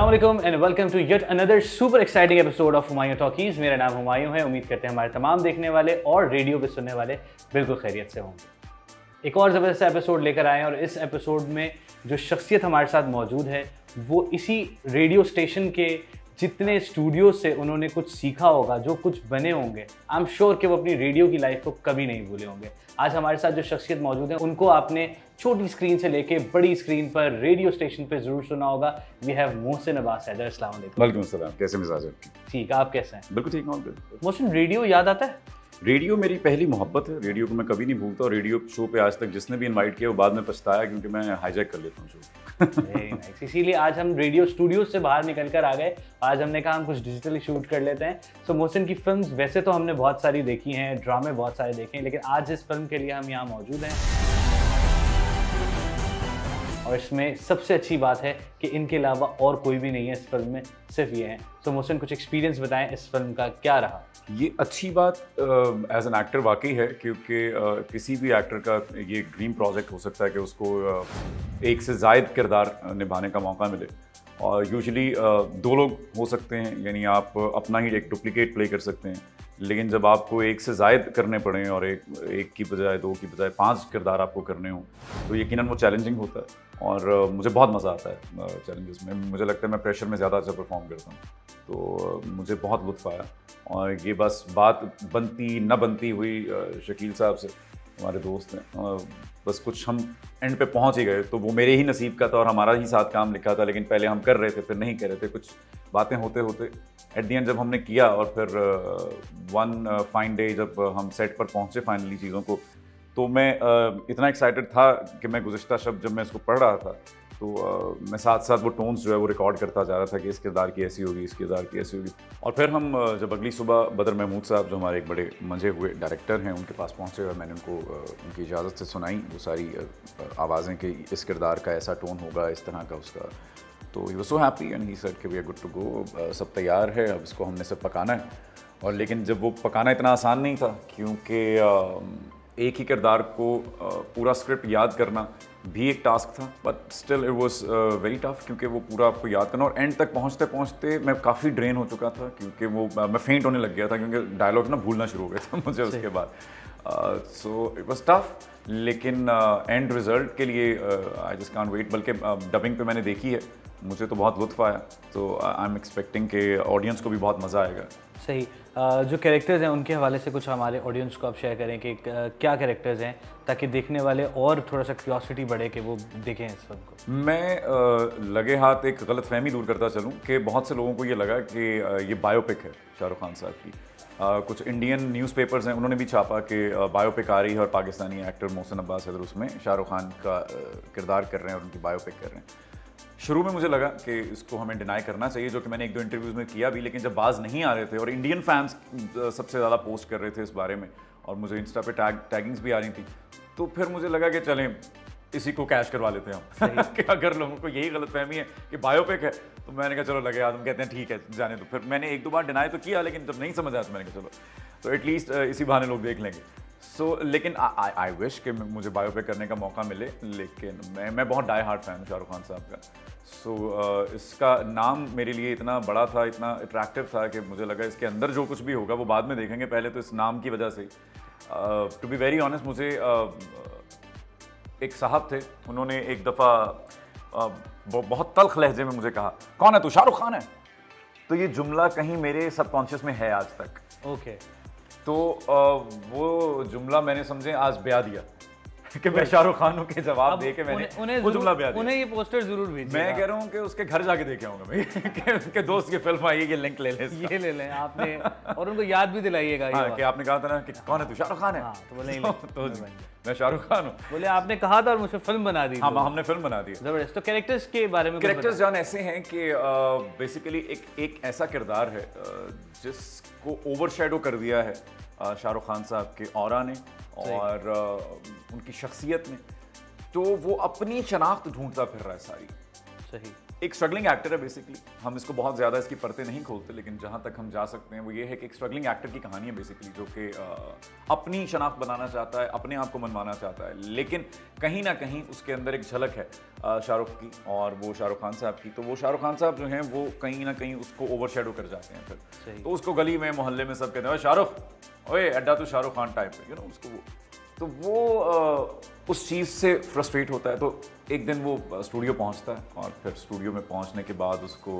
अस्सलाम वालेकुम and welcome to yet another super exciting episode of Humayun talkies. मेरा नाम हुमायूं है। उम्मीद करते हैं हमारे तमाम देखने वाले और रेडियो पे सुनने वाले बिल्कुल खैरियत से होंगे। एक और ज़बरदस्त एपिसोड लेकर आए हैं और इस एपिसोड में जो शख्सियत हमारे साथ मौजूद है वो इसी रेडियो स्टेशन के जितने स्टूडियो से उन्होंने कुछ सीखा होगा, जो कुछ बने होंगे, आई एम श्योर कि वो अपनी रेडियो की लाइफ को कभी नहीं भूले होंगे। आज हमारे साथ जो शख्सियत मौजूद है उनको आपने छोटी स्क्रीन से लेके बड़ी स्क्रीन पर रेडियो स्टेशन पे जरूर सुना होगा। We have Mohsin Abbas Haider. अस्सलाम वालेकुम। वालेकुम अस्सलाम। कैसे मिजाज है आपकी? ठीक, आप कैसे हैं? बिल्कुल ठीक हूँ। मोहसिन, रेडियो याद आता है? रेडियो मेरी पहली मोहब्बत है। रेडियो को मैं कभी नहीं भूलता और रेडियो शो पे आज तक जिसने भी इनवाइट किया वो बाद में पछताया क्योंकि मैं हाईजैक कर लेता हूँ शो। इसीलिए आज हम रेडियो स्टूडियो से बाहर निकल कर आ गए। आज हमने कहा हम कुछ डिजिटली शूट कर लेते हैं। सो मोहसिन की फिल्म्स वैसे तो हमने बहुत सारी देखी हैं, ड्रामे बहुत सारे देखे हैं, लेकिन आज इस फिल्म के लिए हम यहाँ मौजूद हैं और इसमें सबसे अच्छी बात है कि इनके अलावा और कोई भी नहीं है इस फिल्म में, सिर्फ ये हैं। तो मोहसिन कुछ एक्सपीरियंस बताएं, इस फिल्म का क्या रहा? ये अच्छी बात एज एन एक्टर वाकई है क्योंकि किसी भी एक्टर का ये ड्रीम प्रोजेक्ट हो सकता है कि उसको एक से ज़ायद किरदार निभाने का मौका मिले। और यूजुअली दो लोग हो सकते हैं, यानी आप अपना ही एक डुप्लीकेट प्ले कर सकते हैं, लेकिन जब आपको एक से ज़ायद करने पड़े और एक की बजाय दो की बजाय 5 किरदार आपको करने हों तो यकीनन वो चैलेंजिंग होता है। और मुझे बहुत मज़ा आता है चैलेंजेस में। मुझे लगता है मैं प्रेशर में ज़्यादा अच्छा परफॉर्म करता हूँ, तो मुझे बहुत लुत्फ़ आया। और ये बस बात बनती न बनती हुई शकील साहब से, हमारे दोस्त हैं, बस कुछ हम एंड पे पहुंच ही गए। तो वो मेरे ही नसीब का था और हमारा ही साथ काम लिखा था, लेकिन पहले हम कर रहे थे फिर नहीं कर रहे थे। कुछ बातें होते होते एट दी एंड जब हमने किया और फिर वन फाइन डे जब हम सेट पर पहुंचे फाइनली चीज़ों को, तो मैं इतना एक्साइटेड था कि मैं गुज़िश्ता शब्द जब मैं इसको पढ़ रहा था तो मैं साथ साथ वो टोन्स जो है वो रिकॉर्ड करता जा रहा था कि इस किरदार की ऐसी होगी, इस किरदार की ऐसी होगी। और फिर हम जब अगली सुबह बदर महमूद साहब जो हमारे एक बड़े मंझे हुए डायरेक्टर हैं उनके पास पहुँचे और मैंने उनको उनकी इजाज़त से सुनाई वो सारी आवाज़ें कि इस किरदार का ऐसा टोन होगा, इस तरह का उसका। तो he was so happy and he said कि we are good to go, सब तैयार है, अब इसको हमने सब पकाना है। और लेकिन जब वो पकाना इतना आसान नहीं था क्योंकि एक ही किरदार को पूरा स्क्रिप्ट याद करना भी एक टास्क था, but still it was very tough क्योंकि वो पूरा आपको याद करना। और एंड तक पहुंचते पहुंचते मैं काफ़ी ड्रेन हो चुका था क्योंकि वो मैं फेंट होने लग गया था क्योंकि डायलॉग ना भूलना शुरू हो गया था मुझे उसके बाद। सो इट वाज टफ, लेकिन एंड रिजल्ट के लिए आई जस्ट कांट वेट। बल्कि डबिंग पे मैंने देखी है, मुझे तो बहुत लुत्फ़ आया, तो आई एम एक्सपेक्टिंग कि ऑडियंस को भी बहुत मज़ा आएगा। सही। जो कैरेक्टर्स हैं उनके हवाले से कुछ हमारे ऑडियंस को आप शेयर करें कि क्या कैरेक्टर्स हैं, ताकि देखने वाले और थोड़ा सा क्यूरियोसिटी बढ़े कि वो देखें इस फिल्म को। मैं लगे हाथ एक गलतफहमी दूर करता चलूँ कि बहुत से लोगों को ये लगा कि ये बायोपिक है शाहरुख खान साहब की। कुछ इंडियन न्यूज़पेपर्स हैं उन्होंने भी छापा कि बायोपिक आ रही है और पाकिस्तानी एक्टर मोहसिन अब्बास हैदर उसमें शाहरुख खान का किरदार कर रहे हैं और उनकी बायोपिक कर रहे हैं। शुरू में मुझे लगा कि इसको हमें डिनाई करना चाहिए, जो कि मैंने एक दो इंटरव्यूज़ में किया भी, लेकिन जब बाज नहीं आ रहे थे और इंडियन फैंस सबसे ज़्यादा पोस्ट कर रहे थे इस बारे में और मुझे इंस्टा पे टैगिंग्स भी आ रही थी, तो फिर मुझे लगा कि चलें इसी को कैश करवा लेते हैं हम। कि अगर लोगों को यही गलतफहमी है कि बायोपिक है तो मैंने कहा चलो लगे हम कहते हैं ठीक है जाने दो। फिर मैंने एक दो बार डिनाई तो किया, लेकिन जब नहीं समझ आया तो मैंने कहा चलो तो एटलीस्ट इसी बहाने लोग देख लेंगे। लेकिन आई विश कि मुझे बायोपिक करने का मौका मिले, लेकिन मैं बहुत डाई हार्ट फैन हूँ शाहरुख खान साहब का। इसका नाम मेरे लिए इतना बड़ा था, इतना अट्रैक्टिव था कि मुझे लगा इसके अंदर जो कुछ भी होगा वो बाद में देखेंगे, पहले तो इस नाम की वजह से। टू बी वेरी ऑनेस्ट, मुझे एक साहब थे, उन्होंने एक दफ़ा बहुत तल्ख लहजे में मुझे कहा, कौन है तू? शाहरुख खान है। तो ये जुमला कहीं मेरे सबकॉन्शियस में है आज तक। ओके। तो वो जुमला मैंने समझे आज ब्याह दिया कि मैं शाहरुख खान के जवाब दे के मैंने वो जुमला ब्याह दिया। उन्हें ये पोस्टर जरूर भेजिए। मैं कह रहा हूँ कि उसके घर जाके देखे आऊंगा भाई कि उनके दोस्त की फिल्म आई है, ये लिंक ले लें, ये ले लें आपने, और उनको याद भी दिलाइएगा। हाँ, कि आपने कहा था ना कि कौन है तू? शाहरुख खान है। हाँ, तो बोले तो मैं शाहरुख खान हूँ। बोले आपने कहा था और मुझे फिल्म बना दी। हाँ, हमने फिल्म बना दी। जबरदस्त। तो कैरेक्टर्स के बारे में? कैरेक्टर्स जान ऐसे हैं कि बेसिकली एक ऐसा किरदार है जिसको ओवरशैडो कर दिया है शाहरुख खान साहब के ऑरा ने और उनकी शख्सियत ने, तो वो अपनी शनाख्त ढूंढता फिर रहा है सारी। सही। एक स्ट्रगलिंग एक्टर है बेसिकली। हम इसको बहुत ज़्यादा इसकी परतें नहीं खोलते, लेकिन जहाँ तक हम जा सकते हैं वो ये है कि एक स्ट्रगलिंग एक्टर की कहानी है बेसिकली, जो कि अपनी शनाख्त बनाना चाहता है, अपने आप को मनवाना चाहता है, लेकिन कहीं ना कहीं उसके अंदर एक झलक है शाहरुख की, और वो शाहरुख खान साहब की। तो वो शाहरुख खान साहब जो हैं वो कहीं ना कहीं उसको ओवरशैडो कर जाते हैं फिर। तो उसको गली में मोहल्ले में सब कहते हैं शाहरुख, ओए अड्डा तो शाहरुख खान टाइप है, उसको वो। तो वो उस चीज़ से फ्रस्ट्रेट होता है। तो एक दिन वो स्टूडियो पहुंचता है, और फिर स्टूडियो में पहुंचने के बाद उसको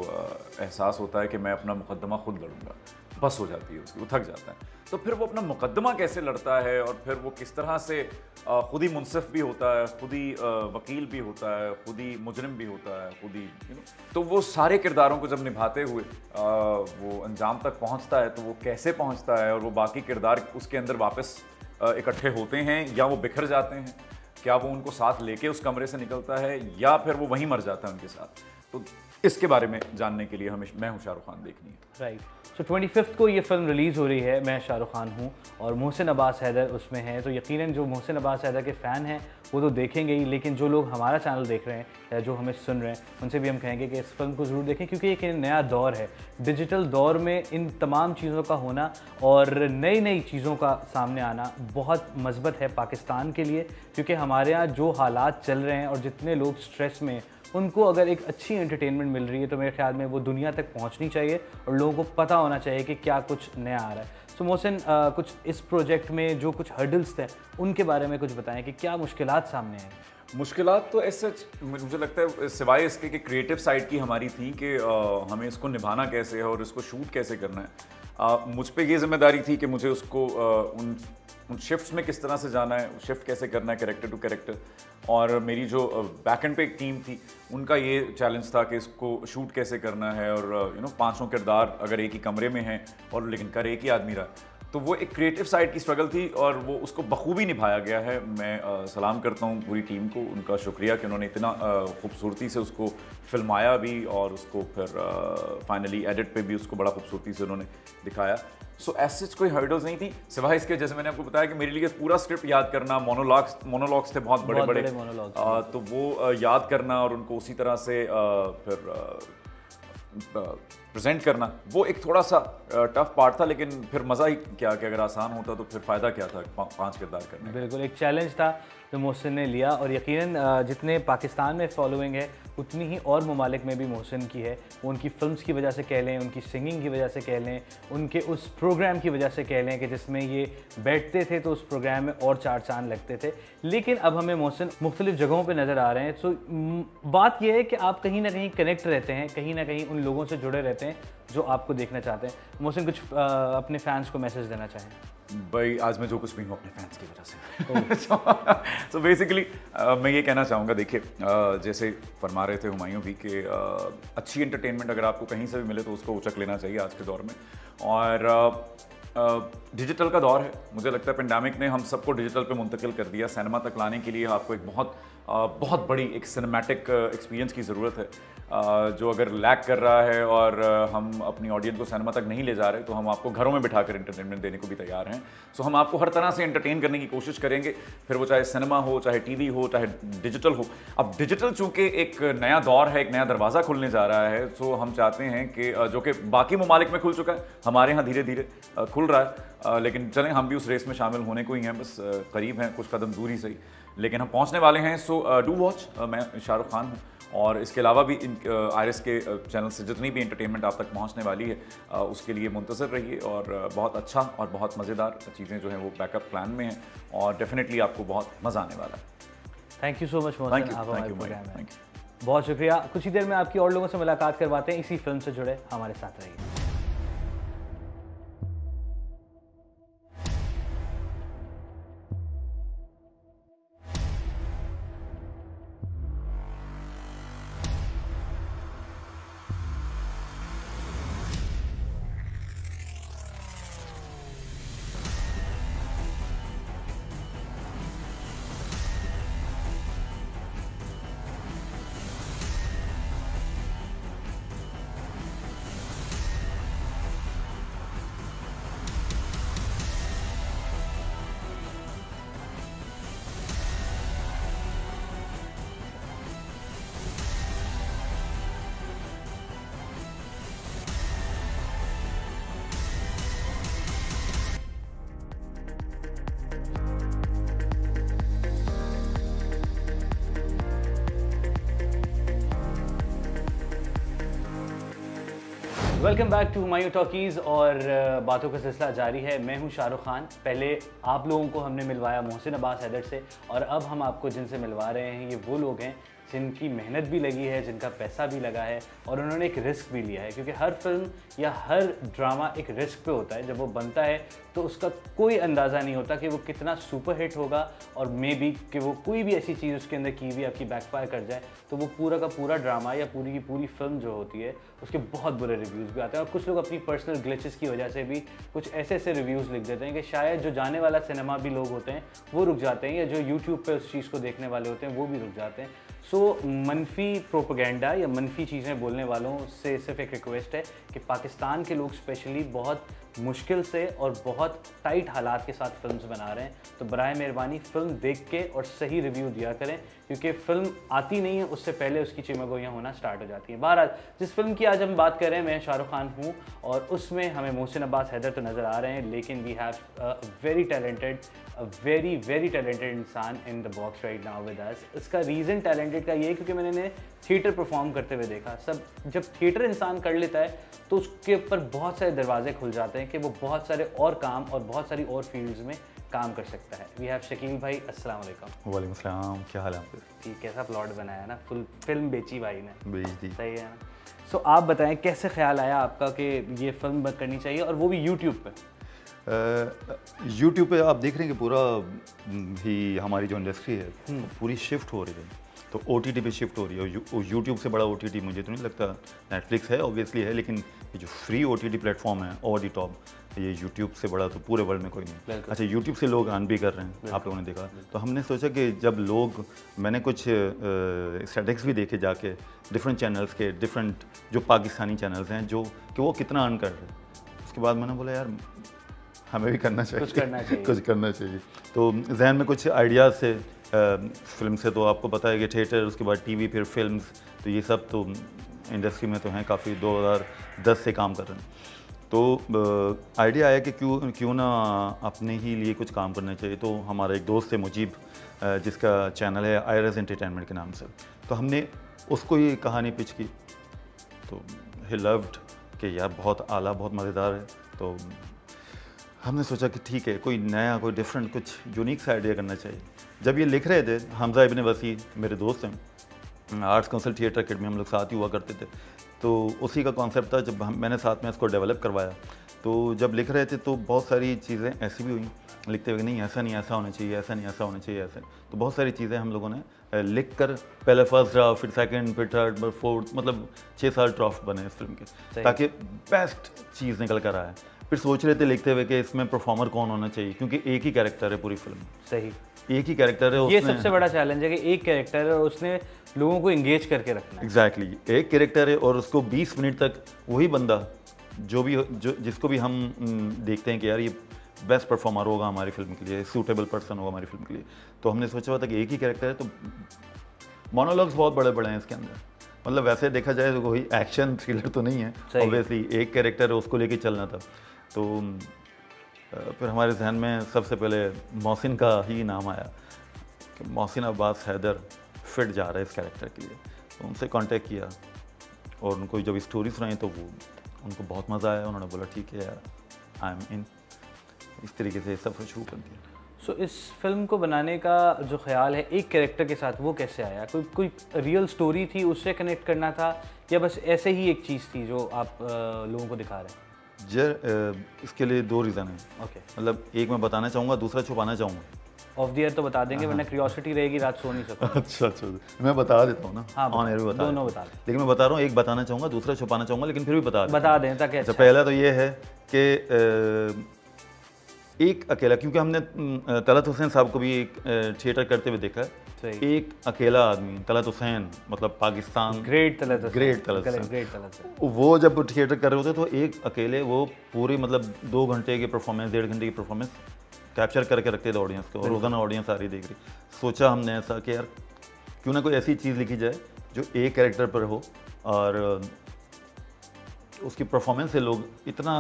एहसास होता है कि मैं अपना मुकद्दमा खुद लड़ूंगा। बस हो जाती है उसकी, वो थक जाता है। तो फिर वो अपना मुकद्दमा कैसे लड़ता है, और फिर वो किस तरह से खुद ही मुनसिफ भी होता है, खुद ही वकील भी होता है, खुद ही मुजरिम भी होता है, खुद ही तो वो सारे किरदारों को जब निभाते हुए वो अंजाम तक पहुँचता है, तो वो कैसे पहुँचता है, और वो बाकी किरदार उसके अंदर वापस इकट्ठे होते हैं या वो बिखर जाते हैं, क्या वो उनको साथ लेके उस कमरे से निकलता है या फिर वो वहीं मर जाता है उनके साथ। तो इसके बारे में जानने के लिए हमें मैं हूँ शाहरुख खान देखनी है। राइट। सो 25 को ये फिल्म रिलीज़ हो रही है, मैं शाहरुख खान हूँ और मोहसिन अब्बास हैदर उसमें है। तो यकीनन जो मोहसिन अब्बास हैदर के फ़ैन हैं वो तो देखेंगे ही, लेकिन जो लोग हमारा चैनल देख रहे हैं या जो हमें सुन रहे हैं उनसे भी हम कहेंगे कि इस फिल्म को ज़रूर देखें, क्योंकि एक नया दौर है। डिजिटल दौर में इन तमाम चीज़ों का होना और नई नई चीज़ों का सामने आना बहुत मस्बत है पाकिस्तान के लिए, क्योंकि हमारे यहाँ जो हालात चल रहे हैं और जितने लोग स्ट्रेस में, उनको अगर एक अच्छी एंटरटेनमेंट मिल रही है तो मेरे ख्याल में वो दुनिया तक पहुंचनी चाहिए और लोगों को पता होना चाहिए कि क्या कुछ नया आ रहा है। सो मोहसिन, कुछ इस प्रोजेक्ट में जो कुछ हर्डल्स थे उनके बारे में कुछ बताएं कि क्या मुश्किलात सामने हैं। मुश्किलात तो ऐसे मुझे लगता है सिवाय इसके कि क्रिएटिव साइड की हमारी थी कि हमें इसको निभाना कैसे है और इसको शूट कैसे करना है। मुझ पे ये जिम्मेदारी थी कि मुझे उसको उन शिफ्ट्स में किस तरह से जाना है, शिफ्ट कैसे करना है कैरेक्टर टू कैरेक्टर, और मेरी जो बैक एंड पे एक टीम थी उनका ये चैलेंज था कि इसको शूट कैसे करना है। और पांचों किरदार अगर एक ही कमरे में हैं और लेकिन कर एक ही आदमी रहा, तो वो एक क्रिएटिव साइड की स्ट्रगल थी और वो उसको बखूबी निभाया गया है। मैं सलाम करता हूँ पूरी टीम को, उनका शुक्रिया कि उन्होंने इतना खूबसूरती से उसको फिल्माया भी और उसको फिर फाइनली एडिट पे भी उसको बड़ा खूबसूरती से उन्होंने दिखाया। सो ऐसे कोई हर्डल्स नहीं थी, सिवाय इसके जैसे मैंने आपको बताया कि मेरे लिए पूरा स्क्रिप्ट याद करना, मोनोलॉग्स थे बहुत बड़े बड़े तो वो याद करना और उनको उसी तरह से फिर प्रेजेंट करना, वो एक थोड़ा सा टफ पार्ट था। लेकिन फिर मज़ा ही क्या कि अगर आसान होता तो फिर फ़ायदा क्या था 5 किरदार करने। बिल्कुल एक चैलेंज था जो मोहसिन ने लिया, और यकीनन जितने पाकिस्तान में फॉलोइंग है उतनी ही और ममालिक में भी मोहसिन की है। वो उनकी फिल्म्स की वजह से कह लें, उनकी सिंगिंग की वजह से कह लें, उनके उस प्रोग्राम की वजह से कह लें कि जिसमें ये बैठते थे तो उस प्रोग्राम में और 4 चांद लगते थे। लेकिन अब हमें मोहसिन मुख्तलिफ जगहों पर नज़र आ रहे हैं। सो बात यह है कि आप कहीं ना कहीं कनेक्ट रहते हैं, कहीं ना कहीं उन लोगों से जुड़े रहते हैं जो आपको देखना चाहते हैं। मोहसिन, कुछ अपने फैंस को मैसेज देना चाहें? भाई आज मैं जो कुछ भी हूँ अपने फैंस की वजह से। तो बेसिकली मैं ये कहना चाहूँगा, देखिए जैसे फरमा रहे थे हुमायूं भी कि अच्छी एंटरटेनमेंट अगर आपको कहीं से भी मिले तो उसको उचक लेना चाहिए आज के दौर में। और डिजिटल का दौर है, मुझे लगता है पेंडेमिक ने हम सबको डिजिटल पे मुंतकिल कर दिया। सिनेमा तक लाने के लिए आपको एक बहुत बड़ी एक सिनेमैटिक एक्सपीरियंस की ज़रूरत है, जो अगर लैक कर रहा है और हम अपनी ऑडियंस को सिनेमा तक नहीं ले जा रहे तो हम आपको घरों में बिठाकर एंटरटेनमेंट देने को भी तैयार हैं। सो हम आपको हर तरह से एंटरटेन करने की कोशिश करेंगे, फिर वो चाहे सिनेमा हो, चाहे टीवी हो, चाहे डिजिटल हो। अब डिजिटल चूँकि एक नया दौर है, एक नया दरवाज़ा खुलने जा रहा है, सो हम चाहते हैं कि जो कि बाकी ममालिक में खुल चुका है, हमारे यहाँ धीरे धीरे खुल रहा है। लेकिन चलें हम भी उस रेस में शामिल होने को ही हैं, बस करीब हैं, कुछ कदम दूर ही सही, लेकिन हम पहुंचने वाले हैं। So do watch. मैं शाहरुख खान हूं और इसके अलावा भी आईरिस के चैनल से जितनी भी एंटरटेनमेंट आप तक पहुंचने वाली है उसके लिए मुंतज़िर रहिए। और बहुत अच्छा और बहुत मज़ेदार चीज़ें जो हैं वो बैकअप प्लान में हैं और डेफिनेटली आपको बहुत मज़ा आने वाला है। Thank you so much Mohsin, आप हमारे प्रोग्राम में थैंक यू, बहुत शुक्रिया। कुछ ही देर में आपकी और लोगों से मुलाकात करवाते हैं, इसी फिल्म से जुड़े हमारे साथ रहिए। Welcome back to Humayun talkies और बातों का सिलसिला जारी है। मैं हूं शाहरुख खान। पहले आप लोगों को हमने मिलवाया मोहसिन अब्बास हैदर से और अब हम आपको जिनसे मिलवा रहे हैं ये वो लोग हैं जिनकी मेहनत भी लगी है, जिनका पैसा भी लगा है और उन्होंने एक रिस्क भी लिया है, क्योंकि हर फिल्म या हर ड्रामा एक रिस्क पे होता है। जब वो बनता है तो उसका कोई अंदाज़ा नहीं होता कि वो कितना सुपर हिट होगा और मे बी कि वो कोई भी ऐसी चीज़ उसके अंदर की भी आपकी बैकफायर कर जाए तो वो पूरा का पूरा ड्रामा या पूरी की पूरी फिल्म जो होती है उसके बहुत बुरे रिव्यूज़ भी आते हैं। और कुछ लोग अपनी पर्सनल ग्लिचेस की वजह से भी कुछ ऐसे ऐसे रिव्यूज़ लिख देते हैं कि शायद जो जाने वाला सिनेमा भी लोग होते हैं वो रुक जाते हैं, या जो यूट्यूब पे उस चीज़ को देखने वाले होते हैं वो भी रुक जाते हैं। सो मनफी प्रोपेगेंडा या मनफी चीज़ें बोलने वालों से सिर्फ एक रिक्वेस्ट है कि पाकिस्तान के लोग स्पेशली बहुत मुश्किल से और बहुत टाइट हालात के साथ फिल्म्स बना रहे हैं, तो बराए मेहरबानी फ़िल्म देख के और सही रिव्यू दिया करें, क्योंकि फ़िल्म आती नहीं है उससे पहले उसकी चिमगोइयाँ होना स्टार्ट हो जाती हैं। बहरहाल जिस फिल्म की आज हम बात कर रहे हैं, मैं शाहरुख खान हूँ और उसमें हमें मोहसिन अब्बास हैदर तो नज़र आ रहे हैं, लेकिन वी हैव वेरी टैलेंटेड इंसान in the box right now with us. इसका रीज़न टैलेंटेड का ये है क्योंकि मैंने इन्हें थिएटर परफॉर्म करते हुए देखा। सब जब थिएटर इंसान कर लेता है तो उसके ऊपर बहुत सारे दरवाजे खुल जाते हैं कि वो बहुत सारे और काम और बहुत सारी और फील्ड्स में काम कर सकता है। वी हैव शकील भाई, अस्सलाम वालेकुम। वालेकुम सलाम, क्या हाल है आपके? ठीक, कैसा प्लॉट बनाया ना, फुल फिल्म बेची भाई ने, बेच दी। सही है ना। सो आप बताएं कैसे ख्याल आया आपका कि ये फिल्म करनी चाहिए और वो भी यूट्यूब पे? यूट्यूब पे आप देख रहे हैं कि पूरा ही हमारी जो इंडस्ट्री है पूरी शिफ्ट हो रही है, तो OTT पे शिफ्ट हो रही है। और यूट्यूब से बड़ा OTT मुझे तो नहीं लगता, नेटफ्लिक्स है ऑब्वियसली है, लेकिन ये जो फ्री OTT प्लेटफॉर्म है ओवर दी टॉप, ये यूट्यूब से बड़ा तो पूरे वर्ल्ड में कोई नहीं। अच्छा, यूट्यूब से लोग अर्न भी कर रहे हैं, आप लोगों ने देखा। तो हमने सोचा कि जब लोग, मैंने कुछ स्टैटिस्टिक्स भी देखे जाके डिफरेंट चैनल्स के, डिफरेंट जो पाकिस्तानी चैनल्स हैं जो कि वो कितना अर्न कर रहे हैं। उसके बाद मैंने बोला यार हमें भी करना चाहिए, कुछ करना चाहिए। तो जहन में कुछ आइडियाज़ से, फिल्म से तो आपको पता है कि थिएटर, उसके बाद टीवी, फिर फिल्म्स, तो ये सब तो इंडस्ट्री में तो हैं काफ़ी, 2010 से काम कर रहे हैं। तो आइडिया आया कि क्यों ना अपने ही लिए कुछ काम करना चाहिए। तो हमारा एक दोस्त है मुजीब, जिसका चैनल है आयरस एंटरटेनमेंट के नाम से, तो हमने उसको ये कहानी पिच की, तो ही लव्ड कि यार बहुत आला, बहुत मज़ेदार है। तो हमने सोचा कि ठीक है, कोई नया, कोई डिफरेंट, कुछ यूनिक सा आइडिया करना चाहिए। जब ये लिख रहे थे, हमजा इब्न वसी मेरे दोस्त हैं, आर्ट्स काउंसिल थिएटर किट में हम लोग साथ ही हुआ करते थे, तो उसी का कॉन्सेप्ट था। जब मैंने साथ में इसको डेवलप करवाया, तो जब लिख रहे थे तो बहुत सारी चीज़ें ऐसी भी हुई, लिखते हुए नहीं ऐसा नहीं ऐसा होना चाहिए, ऐसा नहीं ऐसा होना चाहिए, ऐसे। तो बहुत सारी चीज़ें हम लोगों ने लिख कर, पहले फर्स्ट ड्राफ्ट, फिर सेकंड, फिर थर्ड, फिर फोर्थ, मतलब 6-7 ड्राफ्ट बने इस फिल्म के, ताकि बेस्ट चीज़ निकल कर आए। फिर सोच रहे थे लिखते हुए कि इसमें परफॉर्मर कौन होना चाहिए, क्योंकि एक ही कैरेक्टर है पूरी फिल्म। सही, एक ही कैरेक्टर है। ये सबसे बड़ा चैलेंज है कि एक कैरेक्टर है और उसने लोगों को एंगेज करके रखना है। एग्जैक्टली, एक कैरेक्टर है और उसको 20 मिनट तक वही बंदा जिसको भी हम देखते हैं कि यार ये बेस्ट परफॉर्मर होगा हमारी फिल्म के लिए, सूटेबल पर्सन होगा हमारी फिल्म के लिए। तो हमने सोचा हुआ था कि एक ही कैरेक्टर है, तो मोनोलॉग्स बहुत बड़े बड़े हैं इसके अंदर। मतलब वैसे देखा जाए तो कोई एक्शन थ्रिलर तो नहीं है, ऑब्वियसली एक कैरेक्टर है, उसको लेके चलना था। तो फिर हमारे जहन में सबसे पहले मोहसिन का ही नाम आया कि मोहसिन अब्बास हैदर फिट जा रहा है इस कैरेक्टर के लिए। तो उनसे कांटेक्ट किया और उनको जब स्टोरी सुनाई तो वो उनको बहुत मज़ा आया। उन्होंने बोला ठीक है यार, आई एम इन। इस तरीके से सफ़र शुरू कर दिया। सो इस फिल्म को बनाने का जो ख्याल है एक कैरेक्टर के साथ, वो कैसे आया? कोई रियल स्टोरी थी, उससे कनेक्ट करना था, या बस ऐसे ही एक चीज़ थी जो आप लोगों को दिखा रहे हैं? इसके लिए 2 रीज़न है। ओके, मतलब एक मैं बताना चाहूँगा, दूसरा छुपाना चाहूँगा। ऑफ द एयर तो बता देंगे, वरना क्यूरियोसिटी रहेगी, रात सो नहीं सकता। अच्छा, मैं बता देता हूँ ना। हाँ, ऑन एयर भी बता, दोनों बता दें। लेकिन मैं बता रहा हूँ, एक बताना चाहूँगा, दूसरा छुपाना चाहूँगा, लेकिन फिर भी बता दें ताकि अच्छा। पहला तो ये है कि एक अकेला, क्योंकि हमने तलत हुसैन साहब को भी एक थिएटर करते हुए देखा है। एक अकेला आदमी, तलत हुसैन, मतलब पाकिस्तान ग्रेट तलत हुसैन, वो जब थिएटर कर रहे होते तो एक अकेले वो पूरी, मतलब 2 घंटे की परफॉर्मेंस, 1.5 घंटे की परफॉर्मेंस कैप्चर करके रखते थे ऑडियंस को, और रोज़ाना ऑडियंस आ रही देख रही। सोचा हमने ऐसा कि यार क्यों ना कोई ऐसी चीज़ लिखी जाए जो एक कैरेक्टर पर हो और उसकी परफॉर्मेंस से लोग इतना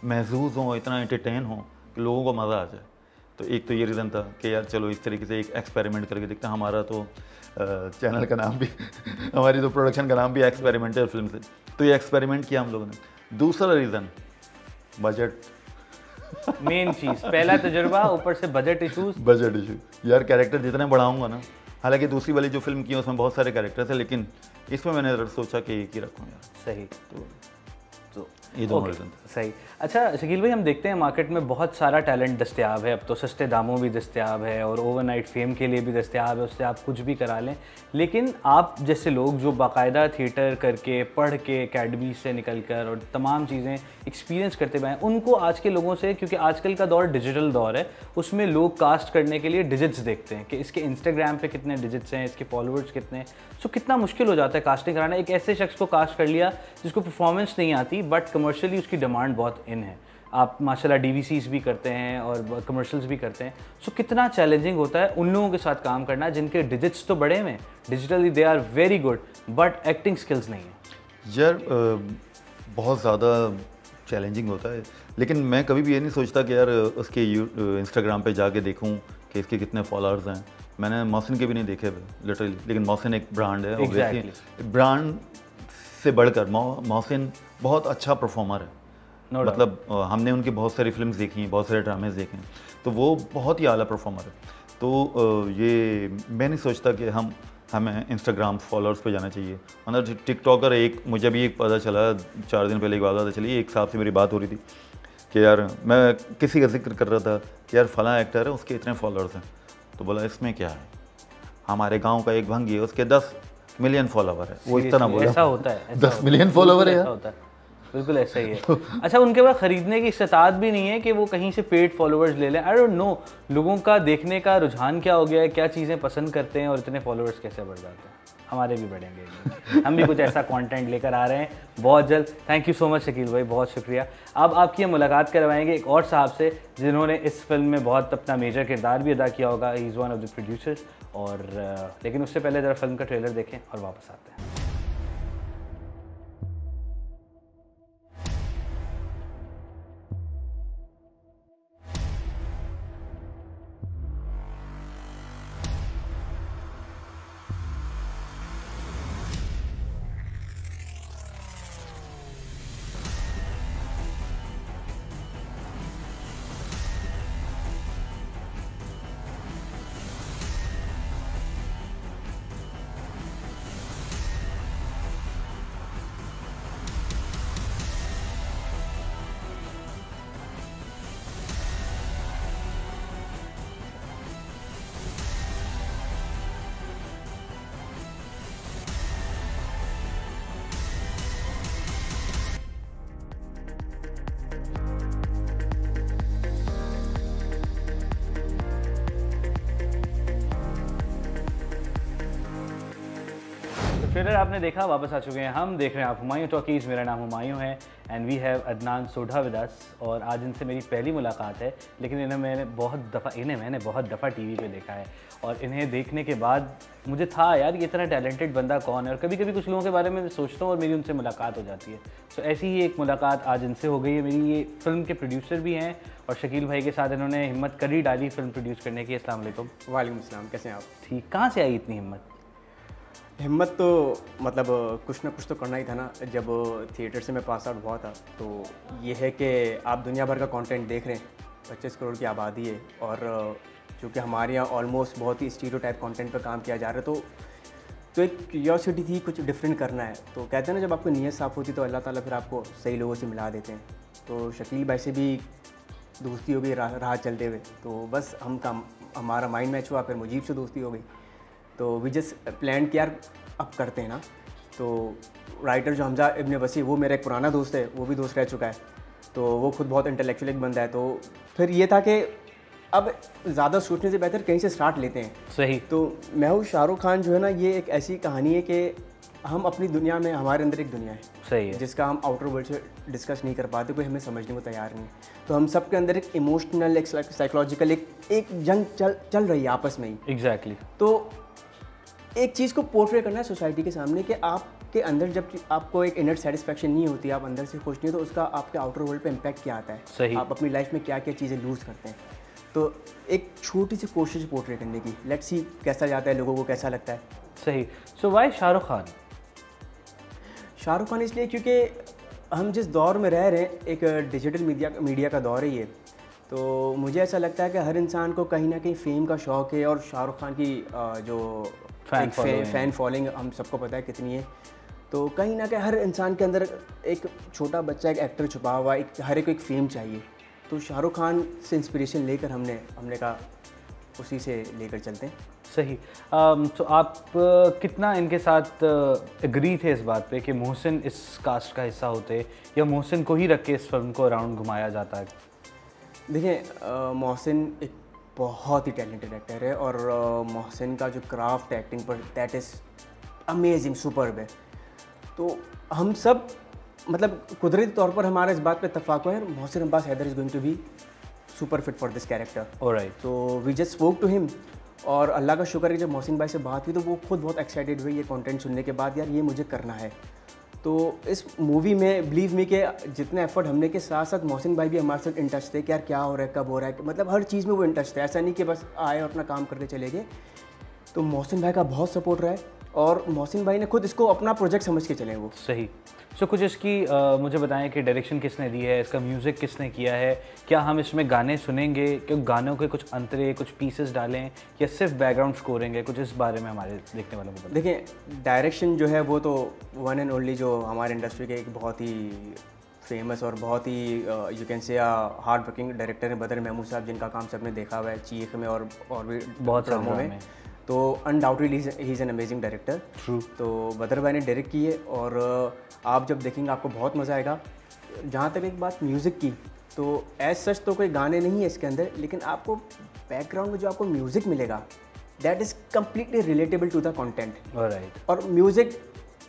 महसूस हों, इतना एंटरटेन हों कि लोगों को मज़ा आ जाए। तो एक तो ये रीज़न था कि यार चलो इस तरीके से एक एक्सपेरिमेंट करके देखते हैं। हमारा तो चैनल का नाम भी हमारी तो प्रोडक्शन का नाम भी एक्सपेरिमेंटल फिल्म से, तो ये एक्सपेरिमेंट किया हम लोगों ने। दूसरा रीज़न बजट। मेन चीज़, पहला तजुर्बा, ऊपर से बजट इशूज़। बजट इशू यार, कैरेक्टर जितने बढ़ाऊंगा ना, हालांकि दूसरी वाली जो फिल्म की है उसमें बहुत सारे कैरेक्टर्स हैं, लेकिन इसमें मैंने सोचा कि एक ही रखूँ यार। सही। तो ये दोनों ओके, रीज़न। सही। अच्छा शकील भाई, हम देखते हैं मार्केट में बहुत सारा टैलेंट दस्तयाब है, अब तो सस्ते दामों भी दस्तयाब है और ओवरनाइट फेम के लिए भी दस्तयाब है, उससे आप कुछ भी करा लें। लेकिन आप जैसे लोग जो बाकायदा थिएटर करके, पढ़ के, एकेडमी से निकल कर और तमाम चीज़ें एक्सपीरियंस करते हुए हैं, उनको आज के लोगों से, क्योंकि आजकल का दौर डिजिटल दौर है, उसमें लोग कास्ट करने के लिए डिजिट्स देखते हैं कि इसके इंस्टाग्राम पे कितने डिजिट्स हैं, इसके फॉलोअर्स कितने हैं। सो कितना मुश्किल हो जाता है कास्टिंग कराना। एक ऐसे शख्स को कास्ट कर लिया जिसको परफॉर्मेंस नहीं आती बट कमर्शियली उसकी डिमांड बहुत इन है। आप माशाल्लाह डीवीसीज भी करते हैं और कमर्शियल्स भी करते हैं। सो कितना चैलेंजिंग होता है उन लोगों के साथ काम करना जिनके डिजिट्स तो बड़े में, digitally they are very good but acting skills नहीं है। यार बहुत ज़्यादा चैलेंजिंग होता है, लेकिन मैं कभी भी ये नहीं सोचता कि यार उसके इंस्टाग्राम पे जाके देखूं कि इसके कितने फॉलोअर्स हैं। मैंने मोहसिन के भी नहीं देखे लिटरली, लेकिन मोहसिन एक ब्रांड है, Exactly. ब्रांड से बढ़कर मोहसिन बहुत अच्छा परफॉर्मर है। No मतलब हमने उनकी बहुत सारी फिल्म्स देखी हैं, बहुत सारे ड्रामेज देखे हैं, तो वो बहुत ही आला परफॉर्मर है। तो ये मैं नहीं सोचता कि हमें इंस्टाग्राम फॉलोअर्स पे जाना चाहिए। मतलब टिकटॉकर एक, मुझे भी एक पता चला 4 दिन पहले एक बात पता चली, एक साहब से मेरी बात हो रही थी कि यार मैं किसी का जिक्र कर रहा था कि यार फलां एक्टर है, उसके इतने फॉलोअर्स हैं। तो बोला इसमें क्या है, हमारे गांव का एक भंगी है, उसके 10 मिलियन फॉलोवर है। वो इतना बोला, ऐसा होता है, 10 मिलियन फॉलोवर है ऐसा होता है, बिल्कुल ऐसा ही है। अच्छा, उनके पास खरीदने की इस्तात भी नहीं है कि वो कहीं से पेड फॉलोअर्स ले लें। आई डोंट नो लोगों का देखने का रुझान क्या हो गया है, क्या चीज़ें पसंद करते हैं और इतने फॉलोअर्स कैसे बढ़ जाते हैं। हमारे भी बढ़ेंगे, हम भी कुछ ऐसा कंटेंट लेकर आ रहे हैं बहुत जल्द। Thank you so much Shakeel भाई, बहुत शुक्रिया। अब आपकी हम मुलाकात करवाएंगे एक और साहब से जिन्होंने इस फिल्म में बहुत अपना मेजर किरदार भी अदा किया होगा। He is one of the producers. और लेकिन उससे पहले ज़रा फिल्म का ट्रेलर देखें और वापस आते हैं। ट्रेलर आपने देखा, वापस आ चुके हैं हम। देख रहे हैं आप हुमायूं टॉकीज़। मेरा नाम हुमायूं है and we have Adnan Sodha with us. और आज इनसे मेरी पहली मुलाकात है, लेकिन इन्हें मैंने बहुत दफ़ा टीवी पे देखा है। और इन्हें देखने के बाद मुझे था यार ये इतना टैलेंटेड बंदा कौन है। और कभी कभी कुछ लोगों के बारे में सोचता हूँ और मेरी उनसे मुलाकात हो जाती है। तो ऐसी ही एक मुलाकात आज इनसे हो गई है मेरी। ये फिल्म के प्रोड्यूसर भी हैं और शकील भाई के साथ इन्होंने हिम्मत कर ही डाली फिल्म प्रोड्यूस करने की। अस्सलाम वालेकुम। वालेकुम अस्सलाम, कैसे हैं आप? ठीक, कहाँ से आई इतनी हिम्मत? हिम्मत तो मतलब कुछ ना कुछ तो करना ही था ना। जब थिएटर से मैं पास आउट हुआ था तो ये है कि आप दुनिया भर का कंटेंट देख रहे हैं, 25 करोड़ की आबादी है और चूँकि हमारे यहाँ ऑलमोस्ट बहुत ही स्टीरियोटाइप कंटेंट पर काम किया जा रहा है, तो एक क्यूरियोसिटी थी कुछ डिफरेंट करना है। तो कहते हैं ना, जब आपको नीयत साफ़ होती तो अल्लाह ताला फिर आपको सही लोगों से मिला देते हैं। तो शकील भाई से भी दोस्ती हो गई राह चलते हुए, तो बस हमारा माइंड मैच हुआ, फिर मुजीब से दोस्ती हो गई। तो वी जस्ट प्लान कि यार अब करते हैं ना। तो राइटर जो हमजा इब्न वसी, वो मेरा एक पुराना दोस्त है, वो भी दोस्त रह चुका है। तो वो खुद बहुत इंटेलेक्चुअल एक बंदा है। तो फिर ये था कि अब ज़्यादा सोचने से बेहतर कहीं से स्टार्ट लेते हैं। सही। तो मैं हूँ शाहरुख खान जो है ना, ये एक ऐसी कहानी है कि हम अपनी दुनिया में, हमारे अंदर एक दुनिया है, सही है, जिसका हम आउटर वर्ल्ड से डिस्कस नहीं कर पाते, कोई हमें समझने को तैयार नहीं। तो हम सब के अंदर एक इमोशनल, एक साइकोलॉजिकल एक जंग चल रही है आपस में ही। एग्जैक्टली। तो एक चीज़ को पोर्ट्रे करना है सोसाइटी के सामने कि आपके अंदर जब आपको एक इनर सेटिस्फैक्शन नहीं होती, आप अंदर से खुश नहीं, तो उसका आपके आउटर वर्ल्ड पे इम्पैक्ट क्या आता है। सही। आप अपनी लाइफ में क्या क्या चीज़ें लूज़ करते हैं। तो एक छोटी सी कोशिश पोर्ट्रे करने की, लेट्स सी कैसा जाता है, लोगों को कैसा लगता है। सही। सो वाई शाहरुख खान? शाहरुख खान इसलिए क्योंकि हम जिस दौर में रह रहे हैं, एक डिजिटल मीडिया का दौर है ये, तो मुझे ऐसा लगता है कि हर इंसान को कहीं ना कहीं फेम का शौक़ है। और शाहरुख खान की जो फ़ैन फॉलोइंग हम सबको पता है कितनी है। तो कहीं ना कहीं हर इंसान के अंदर एक छोटा बच्चा, एक एक्टर छुपा हुआ, हर एक को एक फेम चाहिए। तो शाहरुख खान से इंस्पिरेशन लेकर हमने कहा उसी से लेकर चलते हैं। सही। तो आप कितना इनके साथ एग्री थे इस बात पे कि मोहसिन इस कास्ट का हिस्सा होते, या मोहसिन को ही रख के इस फिल्म को अराउंड घुमाया जाता है? देखिए, मोहसिन एक बहुत ही टैलेंटेड एक्टर है, और मोहसिन का जो क्राफ्ट एक्टिंग पर, दैट इज़ अमेजिंग, सुपर्ब है। तो हम सब मतलब कुदरती तौर पर हमारा इस बात पे इत्तेफाक हुआ है, Mohsin Abbas Haider is going to be super fit for this character. Alright. तो we just spoke to him, और अल्लाह का शुक्र है जब मोहसिन भाई से बात हुई तो वो खुद बहुत एक्साइटेड हुए ये कंटेंट सुनने के बाद, यार ये मुझे करना है। तो इस मूवी में बिलीव मी के जितने एफर्ट हमने के साथ साथ मोहसिन भाई भी हमारे साथ इन टच थे कि यार क्या हो रहा है, कब हो रहा है, मतलब हर चीज़ में वो इन टच थे। ऐसा नहीं कि बस आए और अपना काम करते चले गए। तो मोहसिन भाई का बहुत सपोर्ट रहा है, और मोहसिन भाई ने खुद इसको अपना प्रोजेक्ट समझ के चले वो। सही। सो कुछ इसकी मुझे बताएं कि डायरेक्शन किसने दी है, इसका म्यूज़िक किसने किया है, क्या हम इसमें गाने सुनेंगे, क्यों गानों के कुछ अंतरे, कुछ पीसेस डालें, या सिर्फ बैकग्राउंड स्कोर होंगे? कुछ इस बारे में हमारे देखने वालों को बताएं। देखिए, डायरेक्शन जो है वो तो वन एंड ओनली जो हमारे इंडस्ट्री के एक बहुत ही फेमस और बहुत ही you can say hard working director हैं बदर महमूद साहब, जिनका काम सबने देखा हुआ है चीख में और भी बहुत ड्रामों में। तो undoubtedly he is an amazing director. True. तो बदर भाई ने डायरेक्ट की है, और आप जब देखेंगे आपको बहुत मज़ा आएगा। जहाँ तक एक बात म्यूज़िक की, तो एज सच तो कोई गाने नहीं है इसके अंदर, लेकिन आपको बैकग्राउंड में जो आपको म्यूज़िक मिलेगा, that is completely relatable to the content. Alright. और म्यूज़िक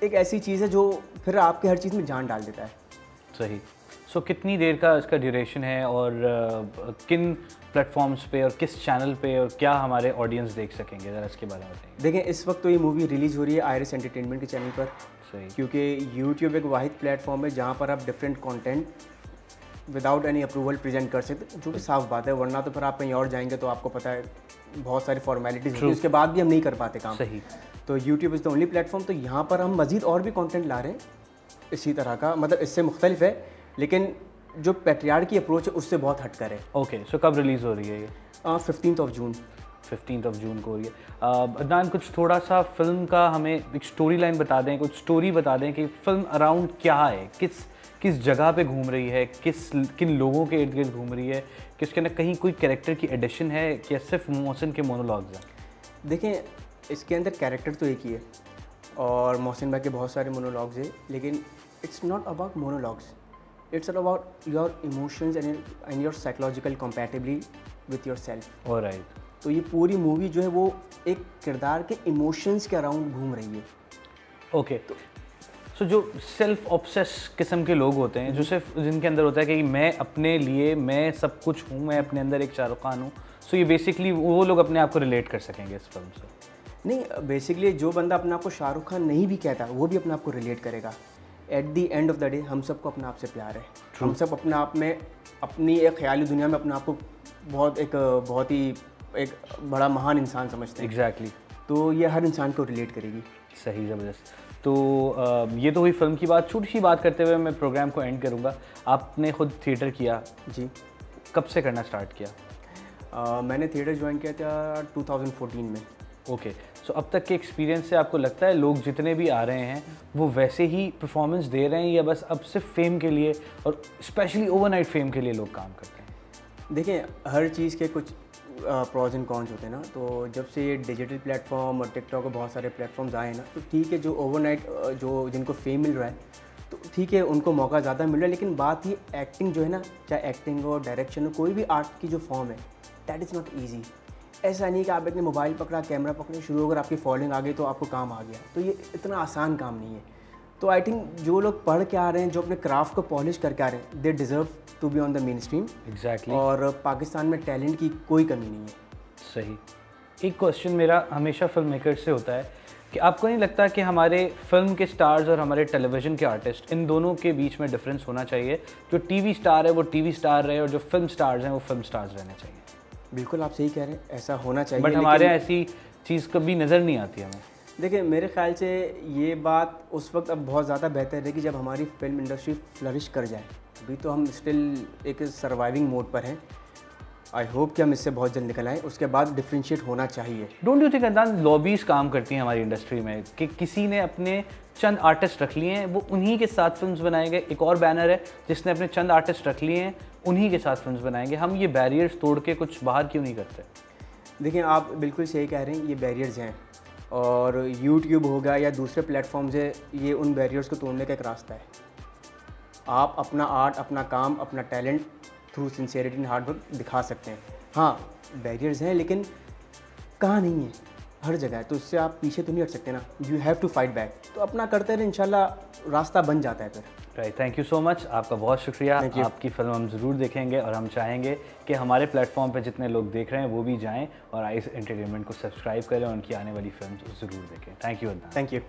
एक ऐसी चीज़ है जो फिर आपके हर चीज़ में जान डाल देता है। सही। सो कितनी देर का इसका ड्यूरेशन है, और किन प्लेटफॉर्म्स पे और किस चैनल पे, और क्या हमारे ऑडियंस देख सकेंगे, ज़रा इसके बारे में बताइए। देखें, इस वक्त तो ये मूवी रिलीज़ हो रही है आयरस एंटरटेनमेंट के चैनल पर। सही। क्योंकि यूट्यूब एक वाहिद प्लेटफॉर्म है जहाँ पर आप different content without any approval present कर सकते, जो कि साफ बात है। वरना तो फिर आप कहीं और जाएंगे तो आपको पता है बहुत सारी फॉर्मेलिटीज़ होती है, उसके बाद भी हम नहीं कर पाते काम। सही। तो YouTube is the only platform. तो यहाँ पर हम मज़ीद और भी कंटेंट ला रहे हैं इसी तरह का, मतलब इससे मुख्तलिफ है, लेकिन जो पैट्रियार्ड की अप्रोच है उससे बहुत हटकर है। ओके। सो कब रिलीज़ हो रही है ये? 15 जून। 15 जून को हो रही है। अदनान, कुछ थोड़ा सा फिल्म का हमें एक स्टोरी लाइन बता दें, कुछ स्टोरी बता दें कि फिल्म अराउंड क्या है, किस जगह पे घूम रही है, किन लोगों के इर्द गिर्द घूम रही है, कि उसके अंदर कहीं कोई कैरेक्टर की एडिशन है, या सिर्फ मोहसिन के मोनोलॉग्स हैं? देखें, इसके अंदर कैरेक्टर तो एक ही है, और मोहसिन भाई के बहुत सारे मोनोलॉग्स हैं, लेकिन it's not about monologues, it's about your emotions and your psychological compatibility with your self. Alright. तो ये पूरी मूवी जो है वो एक किरदार के इमोशंस के अराउंड घूम रही है। ओके। तो सो जो सेल्फ ऑब्सेस किस्म के लोग होते हैं, जो सिर्फ जिनके अंदर होता है कि मैं अपने लिए मैं सब कुछ हूँ, मैं अपने अंदर एक शाहरुख खान हूँ, सो ये बेसिकली वो लोग अपने आप को रिलेट कर सकेंगे इस फिल्म से? नहीं, बेसिकली जो बंदा अपने आप को शाहरुख खान नहीं भी कहता वो भी अपने आप को रिलेट करेगा। At the end of the day हम सबको अपने आप से प्यार है। हम सब अपने आप में, अपनी एक ख्याली दुनिया में अपने आप को बहुत ही एक बड़ा महान इंसान समझते हैं। एग्जैक्टली। तो ये हर इंसान को रिलेट करेगी। सही, ज़बरदस्त। तो ये तो हुई फिल्म की बात। छोटी सी बात करते हुए मैं प्रोग्राम को एंड करूँगा। आपने खुद थिएटर किया जी। कब से करना स्टार्ट किया? मैंने थिएटर ज्वाइन किया था 2014 में। ओके। सो अब तक के एक्सपीरियंस से आपको लगता है लोग जितने भी आ रहे हैं वो वैसे ही परफॉर्मेंस दे रहे हैं, या बस अब सिर्फ फेम के लिए और स्पेशली ओवरनाइट फेम के लिए लोग काम करते हैं? देखिए, हर चीज़ के कुछ प्रॉज एंड कॉन्स होते हैं ना। तो जब से ये डिजिटल प्लेटफॉर्म और टिकटॉक और बहुत सारे प्लेटफॉर्म्स आए ना, तो ठीक है, जो ओवरनाइट जो जिनको फेम मिल रहा है तो ठीक है, उनको मौका ज़्यादा मिल रहा है। लेकिन बात ये एक्टिंग जो है ना, चाहे एक्टिंग हो, डायरेक्शन हो, कोई भी आर्ट की जो फॉर्म है, दैट इज़ नॉट ईजी। ऐसा नहीं कि आप इतने मोबाइल पकड़ा, कैमरा पकड़े, शुरू अगर आपकी फॉलोइंग आ गई तो आपको काम आ गया, तो ये इतना आसान काम नहीं है। तो आई थिंक जो लोग पढ़ के आ रहे हैं, जो अपने क्राफ्ट को पॉलिश करके आ रहे हैं, they deserve to be on the main stream. Exactly. और पाकिस्तान में टैलेंट की कोई कमी नहीं है। सही। एक क्वेश्चन मेरा हमेशा फिल्म मेकर से होता है कि आपको नहीं लगता कि हमारे फिल्म के स्टार्स और हमारे टेलीविज़न के आर्टिस्ट, इन दोनों के बीच में डिफरेंस होना चाहिए? जो टीवी स्टार है वो टीवी स्टार रहे, और जो फिल्म स्टार्स हैं वो फिल्म स्टार्स रहने चाहिए? बिल्कुल आप सही कह रहे हैं, ऐसा होना चाहिए। बट हमारे यहाँ ऐसी चीज़ कभी नज़र नहीं आती हमें। देखिए मेरे ख्याल से ये बात उस वक्त अब बहुत ज़्यादा बेहतर है कि जब हमारी फिल्म इंडस्ट्री फ्लरिश कर जाए। अभी तो हम स्टिल एक सर्वाइविंग मोड पर हैं। आई होप कि हम इससे बहुत जल्द निकल आएँ, उसके बाद डिफ्रेंशिएट होना चाहिए। Don't you think Adnan, lobbies काम करती हैं हमारी इंडस्ट्री में कि किसी ने अपने चंद आर्टिस्ट रख लिए हैं, वो उन्हीं के साथ फिल्म्स बनाएंगे। एक और बैनर है जिसने अपने चंद आर्टिस्ट रख लिए हैं, उन्हीं के साथ फिल्म्स बनाएंगे। हम ये बैरियर्स तोड़ के कुछ बाहर क्यों नहीं करते? देखिए आप बिल्कुल सही कह रहे हैं, ये बैरियर्स हैं और यूट्यूब होगा या दूसरे प्लेटफॉर्म्स है, ये उन बैरियर्स को तोड़ने का एक रास्ता है। आप अपना आर्ट, अपना काम, अपना talent through sincerity and hard work दिखा सकते हैं। हाँ बैरियर्स हैं, लेकिन कहाँ नहीं है, हर जगह है, तो उससे आप पीछे तो नहीं हट सकते ना। You have to fight back. तो अपना करते रहे, इंशाल्लाह रास्ता बन जाता है फिर। Right, thank you so much, आपका बहुत शुक्रिया। आपकी फिल्म हम ज़रूर देखेंगे और हम चाहेंगे कि हमारे प्लेटफॉर्म पे जितने लोग देख रहे हैं वो भी जाएं और आइस एंटरटेनमेंट को सब्सक्राइब करें और उनकी आने वाली फिल्म ज़रूर देखें। Thank you Adnan. Thank you.